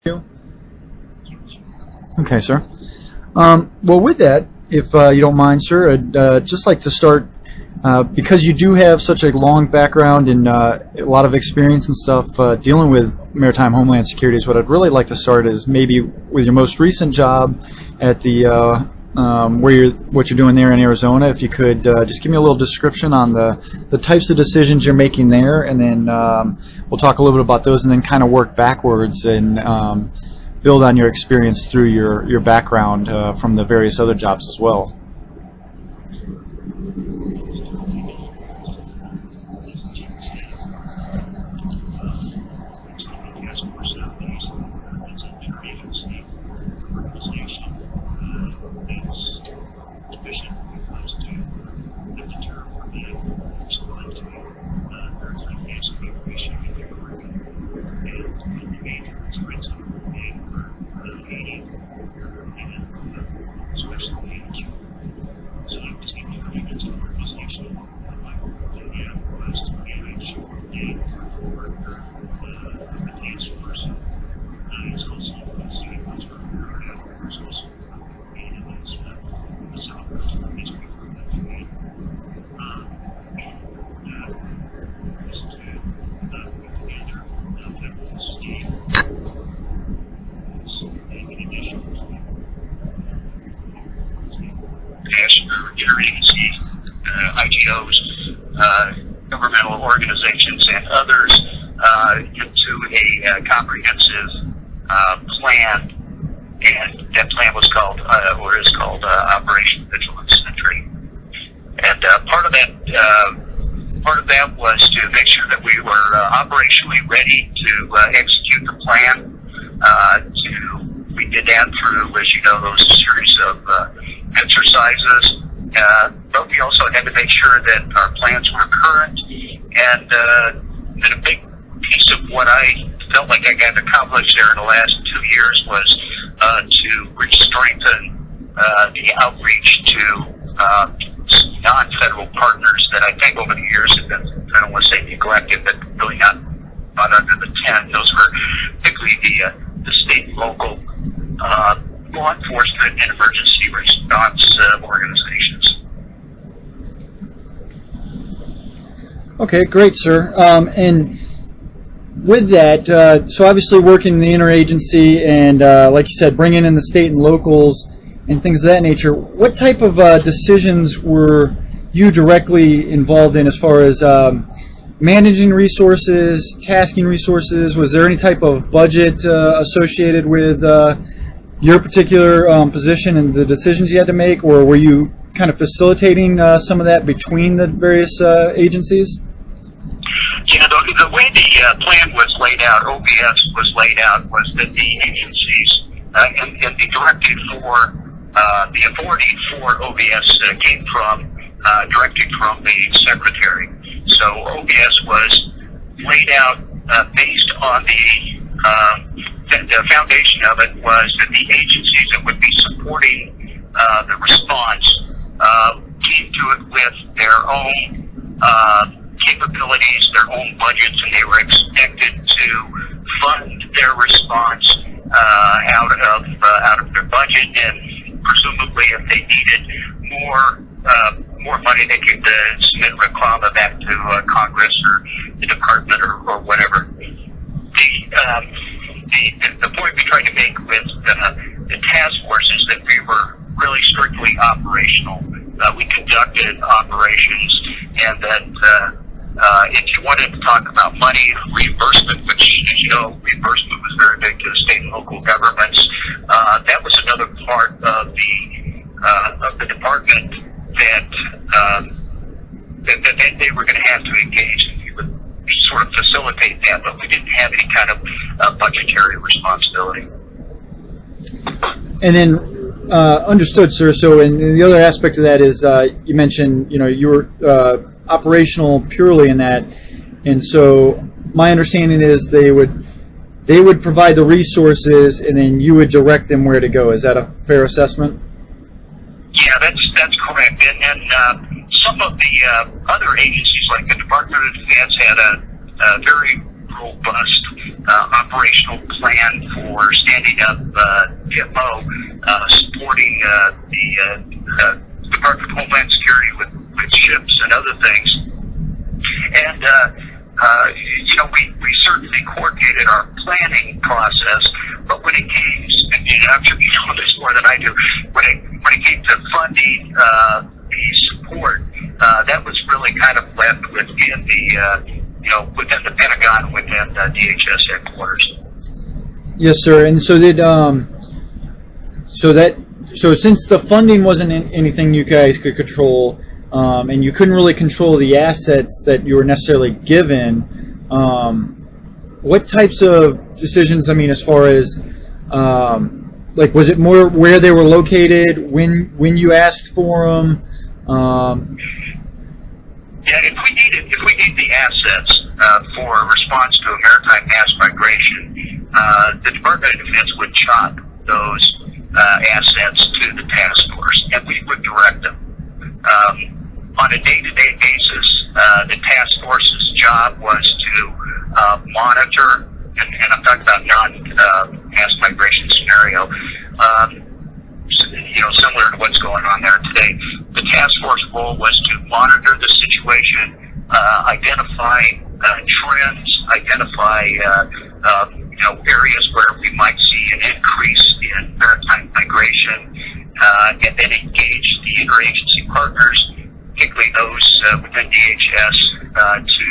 you. Okay, sir. Well, with that, if you don't mind, sir, I'd just like to start, because you do have such a long background and a lot of experience and stuff dealing with maritime homeland security. What I'd really like to start is maybe with your most recent job at the what you're doing there in Arizona. If you could just give me a little description on the types of decisions you're making there, and then we'll talk a little bit about those, and then kind of work backwards and build on your experience through your background from the various other jobs as well. interagency, IGOs, governmental organizations, and others into a comprehensive plan, and that plan was called, or is called, Operation Vigilance Sentry. And part of that was to make sure that we were operationally ready to execute the plan. We did that through, as you know, those series of exercises. But we also had to make sure that our plans were current. And then a big piece of what I felt like I got accomplished there in the last 2 years was to strengthen the outreach to non-federal partners that I think over the years have been, I don't want to say neglected, but really not under the tent. Those were particularly the state and local law enforcement and emergency response organizations. Okay, great, sir. And with that, so obviously working in the interagency and, like you said, bringing in the state and locals and things of that nature, what type of decisions were you directly involved in as far as managing resources, tasking resources? Was there any type of budget associated with your particular position and the decisions you had to make, or were you kind of facilitating some of that between the various agencies? Yeah, the way the plan was laid out, OBS was laid out, was that the agencies and the directive for the authority for OBS came from, directed from the secretary. So OBS was laid out based on the foundation of it was that the agencies that would be supporting the response came to it with their own capabilities, their own budgets, and they were expected to fund their response out of their budget, and presumably if they needed more money, they could submit reclama back to Congress or the department or whatever. The point we tried to make with the task force is that we were really strictly operational. We conducted operations, and that if you wanted to talk about money, reimbursement, which, as you know, reimbursement was very big to the state and local governments, that was another part of the department that they were going to have to engage, and we would sort of facilitate that, but we didn't have any kind of budgetary responsibility. And then, understood, sir. So, and the other aspect of that is you mentioned, you were operational purely in that, and so my understanding is they would provide the resources, and then you would direct them where to go. Is that a fair assessment? Yeah, that's correct. And some of the other agencies, like the Department of Defense, had a very robust operational plan for standing up DFO, supporting the Department of Homeland Security with ships and other things. And we certainly coordinated our planning process, but when it came, and I'm sure you know this more than I do, when it came to funding the support, that was really kind of left within the Pentagon, within DHS headquarters. Yes, sir. And so so since the funding wasn't anything you guys could control, and you couldn't really control the assets that you were necessarily given, what types of decisions, I mean, as far as, was it more where they were located, when you asked for them? Yeah, if we need the assets for a response to a maritime mass migration, the Department of Defense would chop those assets to the task force, and we would direct them. On a day-to-day basis, the task force's job was to monitor, and I'm talking about non-mass migration scenario, similar to what's going on there today. The task force role was to monitor the situation, identify trends, identify areas where we might see an increase in maritime migration, and then engage the interagency partners, particularly those within DHS, to